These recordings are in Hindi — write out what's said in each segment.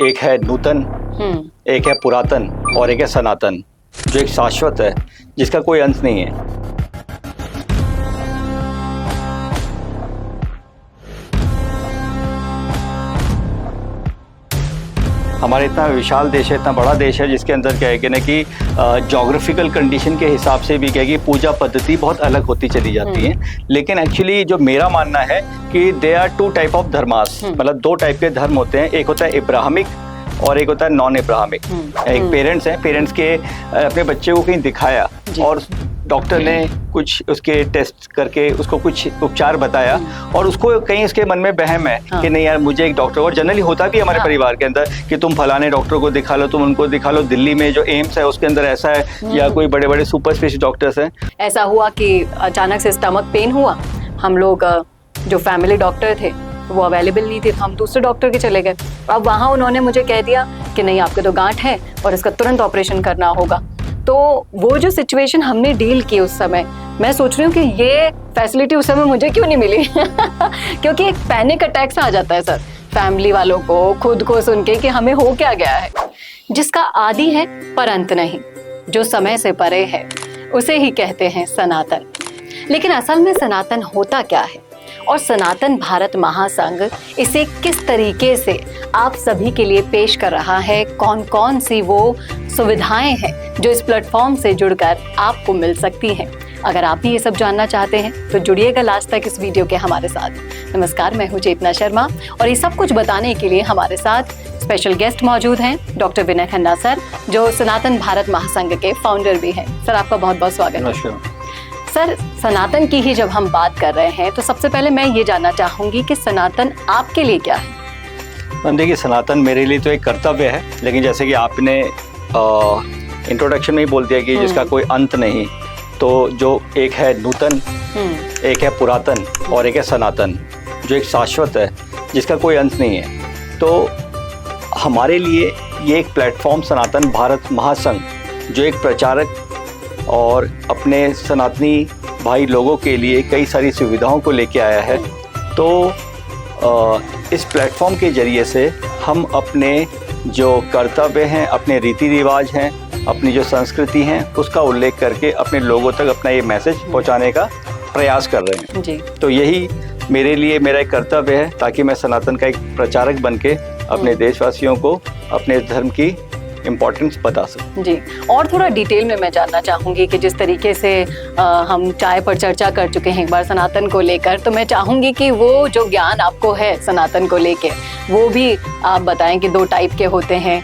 एक है नूतन, एक है पुरातन और एक है सनातन, जो एक शाश्वत है जिसका कोई अंत नहीं है। हमारा इतना विशाल देश है, इतना बड़ा देश है, जिसके अंदर क्या है कि ना कि जोग्राफिकल कंडीशन के हिसाब से भी क्या है कि पूजा पद्धति बहुत अलग होती चली जाती है। लेकिन एक्चुअली जो मेरा मानना है कि they are two type of धर्मास, मतलब दो टाइप के धर्म होते हैं। एक होता है इब्राहिमिक और एक होता है नॉन इब्राहिमिक। एक पेरेंट्स हैं, पेरेंट्स के अपने बच्चे को कहीं दिखाया और डॉक्टर ने कुछ उसके टेस्ट करके उसको कुछ उपचार बताया और उसको कहीं उसके मन में वहम है कि नहीं यार मुझे एक डॉक्टर, और जनरली होता भी हमारे परिवार के अंदर कि तुम फलाने डॉक्टर को दिखा लो, तुम उनको दिखा लो, दिल्ली में जो एम्स है उसके अंदर ऐसा है, या कोई बड़े बड़े सुपर स्पेशलिस्ट डॉक्टर्स हैं। ऐसा हुआ कि अचानक से स्टमक पेन हुआ, हम लोग जो फैमिली डॉक्टर थे वो अवेलेबल नहीं थे, तो हम दूसरे डॉक्टर के चले गए। अब वहाँ उन्होंने मुझे कह दिया कि नहीं आपके तो गांठ है और इसका तुरंत ऑपरेशन करना होगा। तो वो जो सिचुएशन हमने डील की उस समय, मैं सोच रही हूँ कि ये फैसिलिटी उस समय मुझे क्यों नहीं मिली क्योंकि एक पैनिक अटैक सा आ जाता है सर फैमिली वालों को, खुद को सुन के कि हमें हो क्या गया है। जिसका आदि है पर अंत नहीं, जो समय से परे है, उसे ही कहते हैं सनातन। लेकिन असल में सनातन होता क्या है और सनातन भारत महासंघ इसे किस तरीके से आप सभी के लिए पेश कर रहा है, कौन कौन सी वो सुविधाएं हैं जो इस प्लेटफॉर्म से जुड़कर आपको मिल सकती हैं। अगर आप भी ये सब जानना चाहते हैं तो जुड़िएगा लास्ट तक इस वीडियो के हमारे साथ। नमस्कार, मैं हूं चेतना शर्मा और ये सब कुछ बताने के लिए हमारे साथ स्पेशल गेस्ट मौजूद हैं, डॉक्टर विनय खन्ना सर, जो सनातन भारत महासंघ के फाउंडर भी हैं। सर आपका बहुत बहुत स्वागत है। सर, सनातन की ही जब हम बात कर रहे हैं तो सबसे पहले मैं ये जानना चाहूंगी कि सनातन आपके लिए क्या है? देखिए, सनातन मेरे लिए तो एक कर्तव्य है, लेकिन जैसे कि आपने इंट्रोडक्शन में ही बोल दिया कि जिसका कोई अंत नहीं, तो जो एक है नूतन, एक है पुरातन और एक है सनातन, जो एक शाश्वत है जिसका कोई अंत नहीं है। तो हमारे लिए ये एक प्लेटफॉर्म सनातन भारत महासंघ, जो एक प्रचारक और अपने सनातनी भाई लोगों के लिए कई सारी सुविधाओं को लेके आया है। तो इस प्लेटफॉर्म के ज़रिए से हम अपने जो कर्तव्य हैं, अपने रीति रिवाज हैं, अपनी जो संस्कृति हैं, उसका उल्लेख करके अपने लोगों तक अपना ये मैसेज पहुंचाने का प्रयास कर रहे हैं जी। तो यही मेरे लिए मेरा एक कर्तव्य है, ताकि मैं सनातन का एक प्रचारक बन के अपने देशवासियों को अपने धर्म की इम्पोर्टेंस बता सकते जी। और थोड़ा डिटेल में मैं जानना चाहूँगी कि जिस तरीके से हम चाय पर चर्चा कर चुके हैं एक बार सनातन को लेकर, तो मैं चाहूँगी कि वो जो ज्ञान आपको है सनातन को लेके वो भी आप बताएं कि दो टाइप के होते हैं।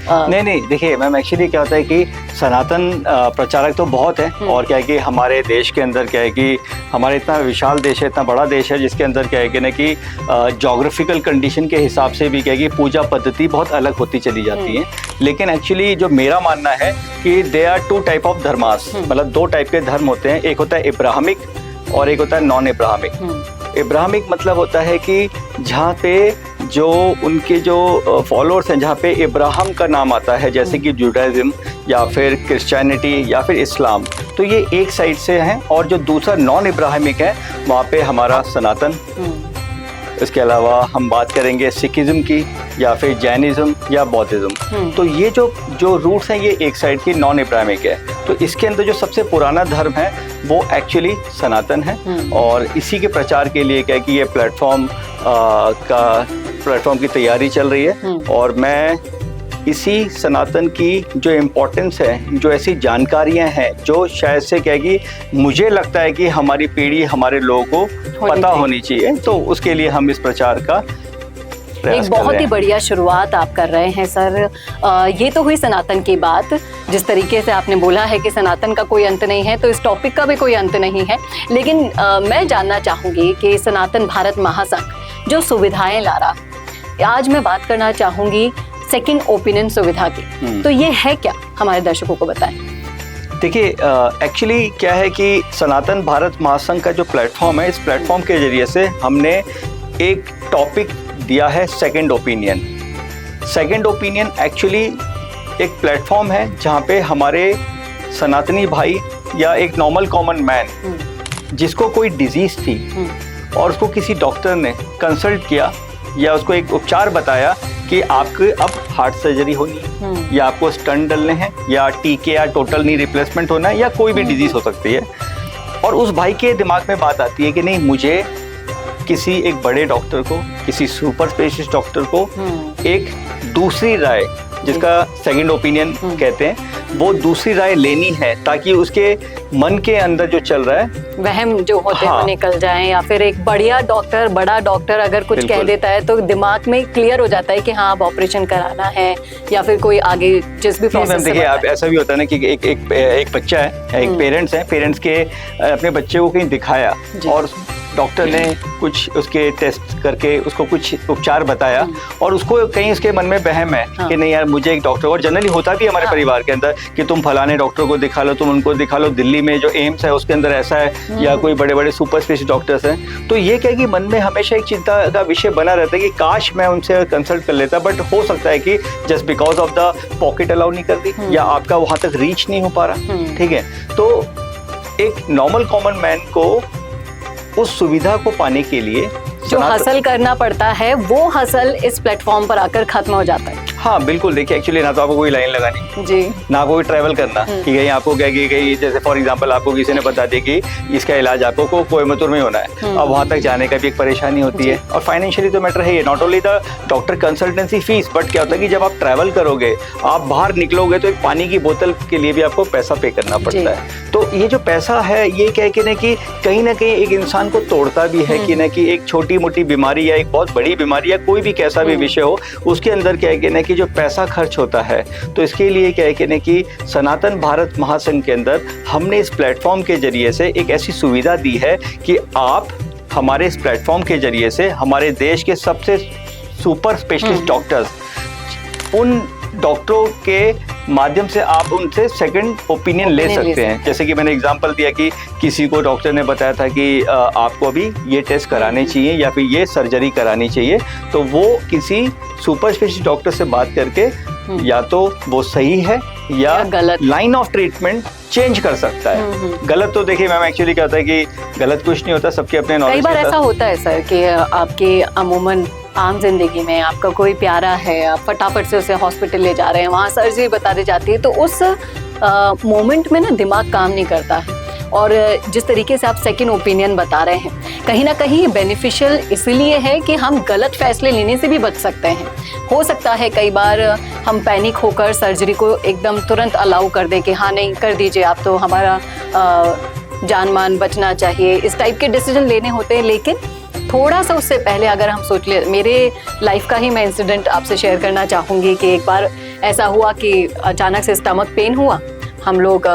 नहीं, देखिए मैम, एक्चुअली क्या होता है कि सनातन प्रचारक तो बहुत है, और क्या है कि हमारे देश के अंदर क्या है कि हमारा इतना विशाल देश है, इतना बड़ा देश है, जिसके अंदर क्या है कि ना कि जोग्राफिकल कंडीशन के हिसाब से भी क्या है कि पूजा पद्धति बहुत अलग होती चली जाती है। लेकिन एक्चुअली जो मेरा मानना है कि they are two type of धर्मास, मतलब दो टाइप के धर्म होते हैं। एक होता है इब्राहिमिक और एक होता है नॉन इब्राहिमिक। इब्राहिमिक मतलब होता है कि जहाँ पे जो उनके जो फॉलोअर्स हैं, जहाँ पे इब्राहिम का नाम आता है, जैसे कि जुडाइज्म या फिर क्रिश्चियनिटी या फिर इस्लाम, तो ये एक साइड से हैं। और जो दूसरा नॉन इब्राहिमिक है, वहाँ पे हमारा सनातन। इसके अलावा हम बात करेंगे सिखिज्म की या फिर जैनिज्म या बौद्धिज्म। तो ये जो रूट्स हैं, ये एक साइड की नॉन इब्राहिमिक है। तो इसके अंदर जो सबसे पुराना धर्म है वो एक्चुअली सनातन है, और इसी के प्रचार के लिए क्या है कि ये प्लेटफॉर्म की तैयारी चल रही है। और मैं इसी सनातन की जो इम्पोर्टेंस है, जो ऐसी जानकारियां हैं जो शायद से क्या है कि मुझे लगता है कि हमारी पीढ़ी, हमारे लोगों को पता होनी चाहिए, तो उसके लिए हम इस प्रचार का एक बहुत ही बढ़िया शुरुआत आप कर रहे हैं सर। ये तो हुई सनातन की बात, जिस तरीके से आपने बोला है कि सनातन का कोई अंत नहीं है, तो इस टॉपिक का भी कोई अंत नहीं है। लेकिन मैं जानना चाहूँगी कि सनातन भारत महासंघ जो सुविधाएं ला रहा, आज मैं बात करना चाहूँगी सेकंड ओपिनियन सुविधा की। तो ये है क्या, हमारे दर्शकों को बताएं। देखिए, एक्चुअली क्या है कि सनातन भारत महासंघ का जो प्लेटफॉर्म है, इस प्लेटफॉर्म के जरिए से हमने एक टॉपिक दिया है second opinion. Second opinion actually एक प्लेटफॉर्म है जहाँ पे हमारे सनातनी भाई या एक नॉर्मल कॉमन मैन, जिसको कोई डिजीज थी और उसको किसी डॉक्टर ने कंसल्ट किया या उसको एक उपचार बताया कि आपको अब हार्ट सर्जरी होनी है या आपको स्टंट डलने हैं या टीके या टोटल नी रिप्लेसमेंट होना है या कोई भी डिजीज हो सकती है। और उस भाई के दिमाग में बात आती है कि नहीं, मुझे किसी एक बड़े डॉक्टर को, किसी सुपर स्पेशलिस्ट डॉक्टर को एक दूसरी राय, जिसका सेकंड ओपिनियन कहते हैं, वो दूसरी राय लेनी है ताकि उसके मन के अंदर जो चल रहा है वहम जो होते हैं वो निकल जाएं, या फिर एक बड़ा डॉक्टर अगर कुछ कह देता है तो दिमाग में क्लियर हो जाता है कि हाँ अब ऑपरेशन कराना है या फिर कोई आगे जिस भी प्रोसेस से। देखिए आप, ऐसा भी होता है ना कि एक बच्चा है, एक पेरेंट्स के अपने बच्चे को कहीं दिखाया और डॉक्टर ने कुछ उसके टेस्ट करके उसको कुछ उपचार बताया और उसको कहीं उसके मन में वहम है कि नहीं यार मुझे एक डॉक्टर, और जनरली होता भी हमारे परिवार के अंदर कि तुम फलाने डॉक्टर को दिखा लो, तुम उनको दिखा लो, दिल्ली में जो एम्स है उसके अंदर ऐसा है या कोई बड़े बड़े सुपर स्पेशलिस्ट डॉक्टर्स हैं। तो ये क्या कि मन में हमेशा एक चिंता का विषय बना रहता है कि काश मैं उनसे कंसल्ट कर लेता, बट हो सकता है कि just because of the pocket allow नहीं कर दी या आपका वहां तक रीच नहीं हो पा रहा। ठीक है, तो एक नॉर्मल कॉमन मैन को उस सुविधा को पाने के लिए जो हसल करना पड़ता है वो हसल इस प्लेटफॉर्म पर आकर खत्म हो जाता है। हाँ बिल्कुल, देखिए एक्चुअली ना तो आपको कोई लाइन लगानी जी, ना कोई ट्रैवल करना कि कहीं आपको क्या कि कहीं जैसे फॉर एग्जांपल आपको किसी ने बता दिया कि इसका इलाज आपको कोयम्बतूर में होना है, अब वहां तक जाने का भी एक परेशानी होती है और फाइनेंशियली तो मैटर है, not only the doctor consultancy fees, but क्या होता है कि जब आप ट्रैवल करोगे, आप बाहर निकलोगे तो एक पानी की बोतल के लिए भी आपको पैसा पे करना पड़ता है। तो ये जो पैसा है ये कह के ना कि कहीं ना कहीं एक इंसान को तोड़ता भी है कि ना कि एक छोटी मोटी बीमारी या एक बहुत बड़ी बीमारी या कोई भी कैसा भी विषय हो, उसके अंदर क्या है कि ना कि जो पैसा खर्च होता है। तो इसके लिए क्या है कि ना कि सनातन भारत महासंघ के अंदर हमने इस प्लेटफॉर्म के जरिए से एक ऐसी सुविधा दी है कि आप हमारे इस प्लेटफॉर्म के जरिए से हमारे देश के सबसे सुपर स्पेशलिस्ट डॉक्टर्स, उन डॉक्टरों के माध्यम से आप उनसे सेकंड ओपिनियन ले सकते हैं। जैसे कि मैंने एग्जांपल दिया कि किसी को डॉक्टर ने बताया था कि आपको अभी ये टेस्ट कराने चाहिए या फिर ये सर्जरी करानी चाहिए, तो वो किसी सुपर स्पेशलिस्ट डॉक्टर से बात करके या तो वो सही है या गलत लाइन ऑफ ट्रीटमेंट चेंज कर सकता है। गलत तो देखिए मैम एक्चुअली क्या होता है कि गलत कुछ नहीं होता, सबके अपने नॉलेज। कई बार ऐसा होता है सर कि आपके अमूमन आम जिंदगी में आपका कोई प्यारा है, आप फटाफट से उसे हॉस्पिटल ले जा रहे हैं, वहाँ सर्जरी बता दी जाती है, तो उस मोमेंट में ना दिमाग काम नहीं करता है। और जिस तरीके से आप सेकंड ओपिनियन बता रहे हैं, कहीं ना कहीं बेनिफिशियल इसलिए है कि हम गलत फैसले लेने से भी बच सकते हैं। हो सकता है कई बार हम पैनिक होकर सर्जरी को एकदम तुरंत अलाउ कर दें कि हाँ नहीं कर दीजिए आप, तो हमारा जान मान बचना चाहिए, इस टाइप के डिसीजन लेने होते हैं। लेकिन थोड़ा सा उससे पहले अगर हम सोच ले, मेरे लाइफ का ही मैं इंसिडेंट आपसे शेयर करना चाहूँगी कि एक बार ऐसा हुआ कि अचानक से स्टमक पेन हुआ। हम लोग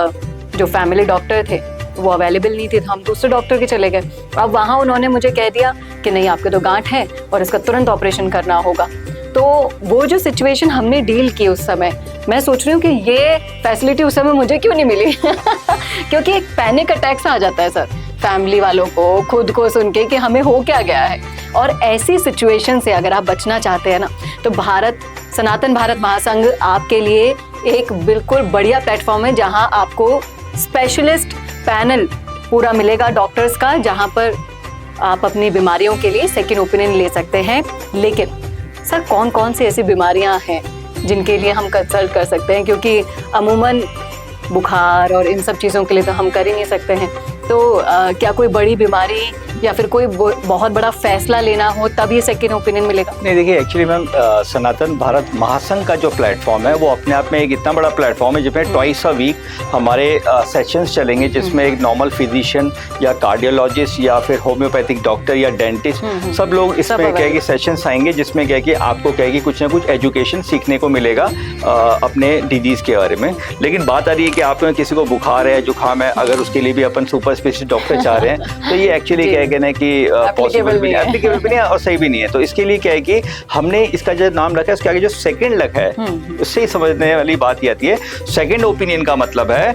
जो फैमिली डॉक्टर थे वो अवेलेबल नहीं थे, तो हम दूसरे डॉक्टर के चले गए। अब वहाँ उन्होंने मुझे कह दिया कि नहीं आपके तो गांठ है और इसका तुरंत ऑपरेशन करना होगा। तो वो जो सिचुएशन हमने डील की उस समय, मैं सोच रही हूँ कि ये फैसिलिटी उस समय मुझे क्यों नहीं मिली क्योंकि एक पैनिक अटैक सा आ जाता है सर फैमिली वालों को, खुद को सुन के कि हमें हो क्या गया है। और ऐसी सिचुएशन से अगर आप बचना चाहते हैं ना, तो सनातन भारत महासंघ आपके लिए एक बिल्कुल बढ़िया प्लेटफॉर्म है, जहां आपको स्पेशलिस्ट पैनल पूरा मिलेगा डॉक्टर्स का, जहां पर आप अपनी बीमारियों के लिए सेकंड ओपिनियन ले सकते हैं। लेकिन सर कौन कौन सी ऐसी बीमारियां हैं जिनके लिए हम कंसल्ट कर सकते हैं, क्योंकि अमूमन बुखार और इन सब चीज़ों के लिए तो हम कर ही नहीं सकते हैं। तो क्या कोई बड़ी बीमारी या फिर कोई बहुत बड़ा फैसला लेना हो तब ये सेकंड ओपिनियन मिलेगा? नहीं देखिए एक्चुअली मैम सनातन भारत महासंघ का जो प्लेटफॉर्म है वो अपने आप में एक इतना बड़ा प्लेटफॉर्म है जिसमें ट्वाइस अ वीक हमारे सेशंस चलेंगे, जिसमें एक नॉर्मल फिजिशियन या कार्डियोलॉजिस्ट या फिर होम्योपैथिक डॉक्टर या डेंटिस्ट सब लोग इसमें क्या है कि सेशंस आएंगे, जिसमें क्या है कि आपको क्या है कि कुछ ना कुछ एजुकेशन सीखने को मिलेगा अपने डिजीज के बारे में। लेकिन बात आ रही है कि आप किसी को बुखार है, जुकाम है, अगर उसके लिए भी अपन सुपर स्पेशलिस्ट डॉक्टर चाह रहे हैं तो ये एक्चुअली क्या है कि पॉसिबल भी नहीं, एप्लीकेबल भी नहीं और सही भी नहीं है। तो इसके लिए क्या है कि हमने इसका जो नाम रखा है उसके आगे जो सेकंड लग है उससे ही समझने वाली बात ये आती है। सेकंड ओपिनियन का मतलब है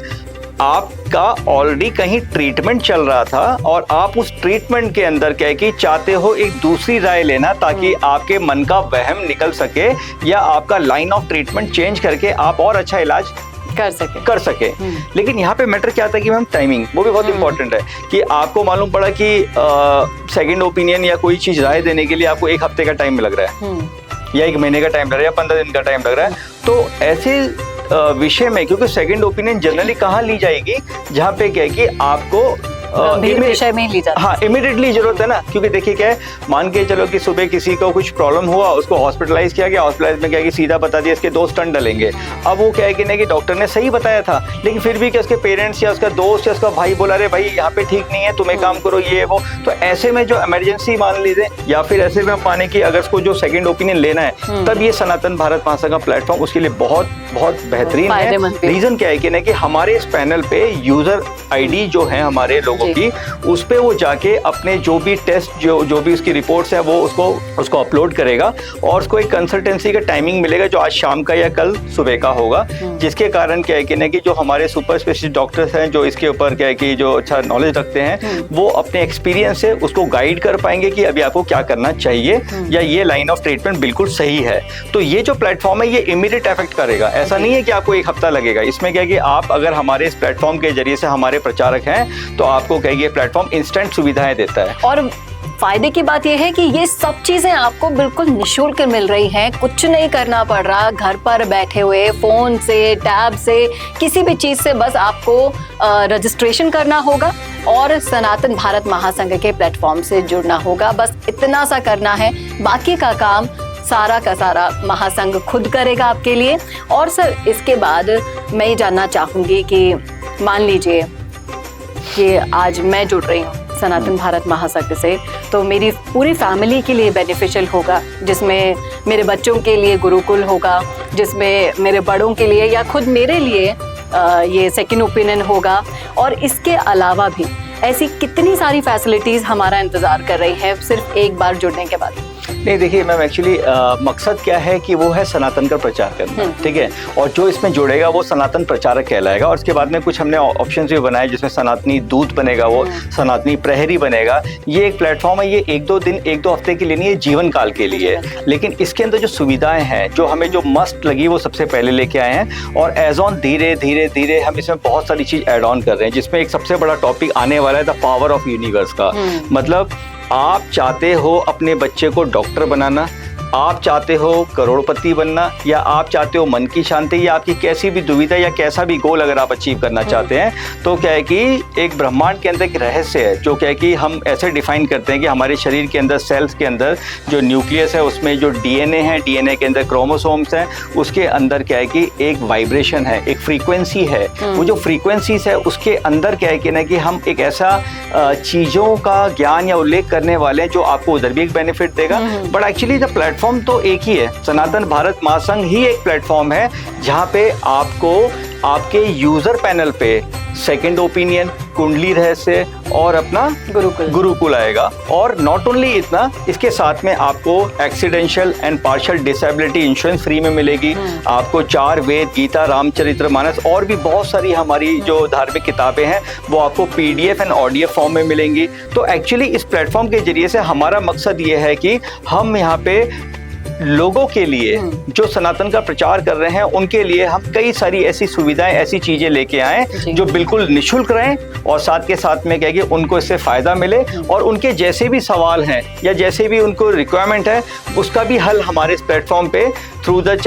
आपका ऑलरेडी कहीं ट्रीटमेंट चल रहा था और आप उस ट्रीटमेंट के अंदर क्या है कि चाहते हो एक दूसरी राय लेना ताकि आपके मन का वहम निकल सके या आपका लाइन ऑफ ट्रीटमेंट चेंज करके आप और अच्छा इलाज कर सके। लेकिन यहाँ पे मैटर क्या आता है कि मैम टाइमिंग, वो भी बहुत इंपॉर्टेंट है कि आपको मालूम पड़ा कि सेकंड ओपिनियन या कोई चीज राय देने के लिए आपको 1 हफ्ते का टाइम लग रहा है। या 1 महीने का टाइम लग रहा है या 15 दिन का टाइम लग रहा है, तो ऐसे विषय में, क्योंकि सेकंड ओपिनियन जनरली कहाँ ली जाएगी, जहाँ पे क्या है कि आपको विषय में ली जाती है। हाँ, इमीडिएटली जरूरत है ना, क्योंकि देखिए क्या है, मान के चलो कि सुबह किसी को कुछ प्रॉब्लम हुआ, उसको हॉस्पिटलाइज किया गया, हॉस्पिटलाइज में क्या है कि सीधा बता दिया इसके 2 स्टंट डलेंगे। अब वो क्या है कि नहीं कि डॉक्टर ने सही बताया था, लेकिन फिर भी क्या उसके पेरेंट्स या उसका दोस्त या उसका भाई बोला अरे भाई यहाँ पे ठीक नहीं है, तुम एक काम करो ये वो, तो ऐसे में जो इमरजेंसी मान लीजिए, या फिर ऐसे में हम माने कि अगर उसको जो सेकंड ओपिनियन लेना है, तब ये सनातन भारत महासंघ का प्लेटफॉर्म उसके लिए बहुत बहुत बेहतरीन है। रीजन क्या है कि नहीं कि हमारे इस पैनल पे यूजर आईडी जो है हमारे लोगों की, उस पे वो जाके अपने जो भी टेस्ट जो भी उसकी रिपोर्ट्स है वो उसको अपलोड करेगा, और उसको एक कंसल्टेंसी का टाइमिंग मिलेगा जो आज शाम का या कल सुबह का होगा, जिसके कारण क्या है कि नहीं कि जो हमारे सुपर स्पेशलिस्ट डॉक्टर्स हैं जो इसके ऊपर क्या है कि जो अच्छा नॉलेज रखते हैं, वो अपने एक्सपीरियंस से उसको गाइड कर पाएंगे कि अभी आपको क्या करना चाहिए या ये लाइन ऑफ ट्रीटमेंट बिल्कुल सही है। तो ये जो प्लेटफॉर्म है ये इमीडिएट इफेक्ट करेगा, ऐसा नहीं है कि आपको 1 हफ्ता लगेगा। इसमें क्या है कि आप अगर हमारे इस प्लेटफॉर्म के जरिए से हमारे प्रचारक हैं, तो आपको क्या है ये प्लेटफॉर्म इंस्टेंट सुविधाएं देता है। और फायदे की बात यह है कि ये सब चीजें आपको बिल्कुल निःशुल्क मिल रही हैं, कुछ नहीं करना पड़ रहा, घर पर बैठे हुए फोन से, टैब से, किसी भी चीज से बस आपको रजिस्ट्रेशन करना होगा और सनातन भारत महासंघ के प्लेटफॉर्म से जुड़ना होगा। बस इतना सा करना है, बाकी का काम सारा का सारा महासंघ खुद करेगा आपके लिए। और सर इसके बाद मैं ये जानना चाहूंगी कि मान लीजिए कि आज मैं जुड़ रही हूँ सनातन भारत महासंघ से, तो मेरी पूरी फैमिली के लिए बेनिफिशियल होगा, जिसमें मेरे बच्चों के लिए गुरुकुल होगा, जिसमें मेरे बड़ों के लिए या खुद मेरे लिए ये सेकंड ओपिनियन होगा, और इसके अलावा भी ऐसी कितनी सारी फैसिलिटीज हमारा इंतजार कर रही है सिर्फ एक बार जुड़ने के बाद। नहीं देखिए मैम, एक्चुअली मकसद क्या है कि वो है सनातन का प्रचार करना, ठीक है, और जो इसमें जुड़ेगा वो सनातन प्रचारक कहलाएगा। और उसके बाद में कुछ हमने ऑप्शंस भी बनाए, जिसमें सनातनी दूत बनेगा, वो सनातनी प्रहरी बनेगा। ये एक प्लेटफॉर्म है, ये 1-2 दिन 1-2 हफ्ते के लिए नहीं, ये जीवन काल के लिए है। लेकिन इसके अंदर जो सुविधाएं हैं, जो हमें जो मस्ट लगी, वो सबसे पहले लेके आए हैं, और एज ऑन धीरे धीरे धीरे हम इसमें बहुत सारी चीज ऐड ऑन कर रहे हैं, जिसमें एक सबसे बड़ा टॉपिक आने वाला है द पावर ऑफ यूनिवर्स का। मतलब आप चाहते हो अपने बच्चे को डॉक्टर बनाना, आप चाहते हो करोड़पति बनना, या आप चाहते हो मन की शांति, या आपकी कैसी भी दुविधा या कैसा भी गोल अगर आप अचीव करना चाहते हैं, तो क्या है कि एक ब्रह्मांड के अंदर एक रहस्य है, जो क्या है कि हम ऐसे डिफाइन करते हैं कि हमारे शरीर के अंदर सेल्स के अंदर जो न्यूक्लियस है, उसमें जो डीएनए है, डीएनए के अंदर क्रोमोसोम्स हैं, उसके अंदर क्या है कि एक वाइब्रेशन है, एक फ्रीक्वेंसी है। वो जो फ्रीक्वेंसीज है उसके अंदर क्या है कि ना कि हम एक ऐसा चीज़ों का ज्ञान या उल्लेख करने वाले हैं जो आपको उधर भी एक बेनिफिट देगा। बट एक्चुअली द प्लेटफॉर्म तो एक ही है, सनातन भारत महासंघ ही एक प्लेटफॉर्म है जहां पे आपको आपके यूजर पैनल पे सेकंड ओपिनियन, कुंडली रहस्य और अपना गुरुकुल आएगा। और नॉट ओनली इतना, इसके साथ में आपको accidental and partial disability insurance free में मिलेगी, आपको 4 वेद, गीता, रामचरितमानस और भी बहुत सारी हमारी जो धार्मिक किताबें हैं वो आपको PDF एंड ऑडियो फॉर्म में मिलेंगी। तो एक्चुअली इस प्लेटफॉर्म के जरिए से हमारा मकसद ये है कि हम यहाँ पे लोगों के लिए जो सनातन का प्रचार कर रहे हैं, उनके लिए हम कई सारी ऐसी सुविधाएं, ऐसी चीजें लेके आए जो बिल्कुल निःशुल्क रहें, और साथ के साथ में क्या कि उनको इससे फायदा मिले, और उनके जैसे भी सवाल हैं या जैसे भी उनको रिक्वायरमेंट है, उसका भी हल हमारे इस प्लेटफॉर्म पे through the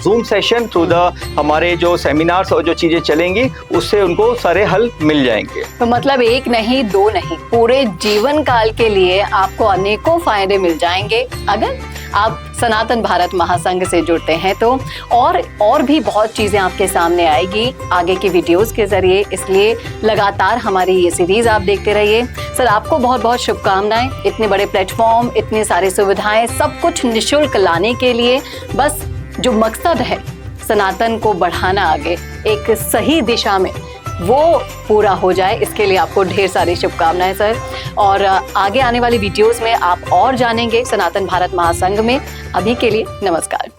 zoom session, through the हमारे जो सेमिनार्स और जो चीजें चलेंगी, उससे उनको सारे हल मिल जाएंगे। तो मतलब 1 नहीं 2 नहीं, पूरे जीवन काल के लिए आपको अनेकों फायदे मिल जाएंगे अगर आप सनातन भारत महासंघ से जुड़ते हैं तो। और भी बहुत चीजें आपके सामने आएगी आगे की वीडियोस के जरिए, इसलिए लगातार हमारी ये सीरीज आप देखते रहिए। सर आपको बहुत बहुत शुभकामनाएं, इतने बड़े प्लेटफॉर्म, इतनी सारी सुविधाएं, सब कुछ निःशुल्क लाने के लिए। बस जो मकसद है सनातन को बढ़ाना आगे एक सही दिशा में, वो पूरा हो जाए, इसके लिए आपको ढेर सारी शुभकामनाएं सर। और आगे आने वाली वीडियोस में आप और जानेंगे सनातन भारत महासंघ में। अभी के लिए नमस्कार।